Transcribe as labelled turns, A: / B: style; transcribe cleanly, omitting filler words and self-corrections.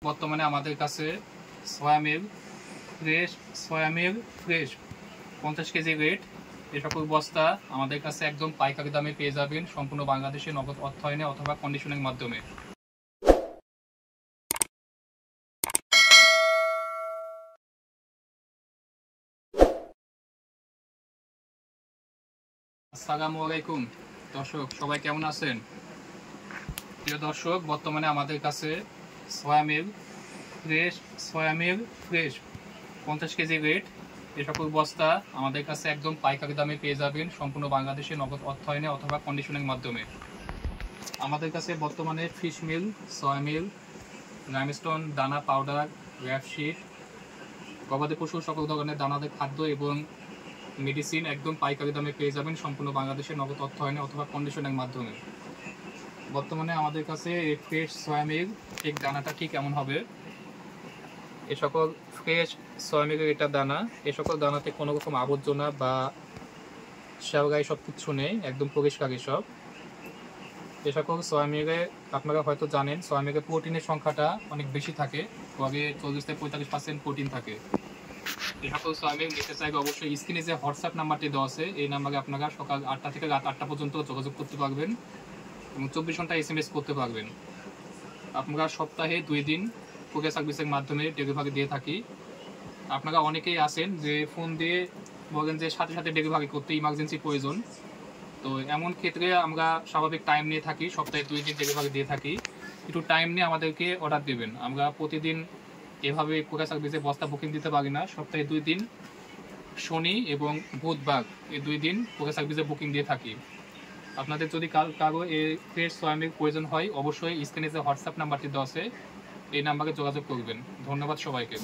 A: বর্তমানে আমাদের কাছে সয়া মিল ফ্রেশ 50 কেজি রেট এই সকল বস্তা আমাদের কাছে একদম পাইকারি দামে পেয়ে যাবেন সম্পূর্ণ বাংলাদেশে নগদ অর্থায়নে অথবা কন্ডিশনের মাধ্যমে। আসসালামু আলাইকুম দর্শক, সবাই কেমন আছেন? প্রিয় দর্শক, বর্তমানে আমাদের কাছে সয়া মিল ফ্রেশ 50 কেজি রেট এই সকল বস্তা আমাদের কাছে একদম পাইকারি দামে পেয়ে যাবেন সম্পূর্ণ বাংলাদেশে নগদ অর্থায়নে অথবা কন্ডিশনের মাধ্যমে। আমাদের কাছে বর্তমানে ফিশ মিল, সয়া মিল, লাইমস্টোন, দানা পাউডার, র্যাপশিট, গবাদি পশুর সকল ধরনের দানাদার খাদ্য এবং মেডিসিন একদম পাইকারি দামে পেয়ে যাবেন সম্পূর্ণ বাংলাদেশে নগদ অর্থায়নে অথবা কন্ডিশনের মাধ্যমে। বর্তমানে আমাদের কাছে এই ফ্রেশ সয়া মিল ঠিক দানাটা ঠিক কেমন হবে, এ সকল ফ্রেশ সয়া মিলের এটা দানা, এ সকল দানাতে কোনো রকম আবর্জনা বা শ্যাওগাই সব কিছু নেই, একদম পরিষ্কার এসব। এ সকল সয়া মিলে আপনারা হয়তো জানেন সয়া মিলে প্রোটিনের সংখ্যাটা অনেক বেশি থাকে, আগে 40-45% প্রোটিন থাকে। এই সকল সয়া মিল নিতে চাইলে অবশ্যই স্ক্রিনে যে হোয়াটসঅ্যাপ নাম্বারটি দেওয়া আছে এই নাম্বারে আপনারা সকাল 8টা থেকে রাত 8টা পর্যন্ত যোগাযোগ করতে পারবেন এবং 24 ঘন্টা SMS করতে পারবেন। আপনারা সপ্তাহে 2 দিন কুরিয়ার সার্ভিসের মাধ্যমে ডেলিভারি দিয়ে থাকি। আপনারা অনেকেই আছেন যে ফোন দিয়ে বলেন যে সাথে সাথে ডেলিভারি করতে ইমার্জেন্সি প্রয়োজন, তো এমন ক্ষেত্রে আমরা স্বাভাবিক টাইম নিয়ে থাকি, সপ্তাহে 2 দিন ডেলিভারি দিয়ে থাকি। একটু টাইম নিয়ে আমাদেরকে অর্ডার দেবেন। আমরা প্রতিদিন এভাবে কুরিয়ার সার্ভিসে বস্তা বুকিং দিতে পারি না, সপ্তাহে 2 দিন শনি এবং বুধবার এই 2 দিন কুরিয়ার সার্ভিসে বুকিং দিয়ে থাকি। আপনাদের যদি কারো এই ফ্রেশ সয়া মিল প্রয়োজন হয় অবশ্যই স্ক্রিনে যে হোয়াটসঅ্যাপ নাম্বারটি দেওয়া আছে এই নাম্বারে যোগাযোগ করবেন। ধন্যবাদ সবাইকে।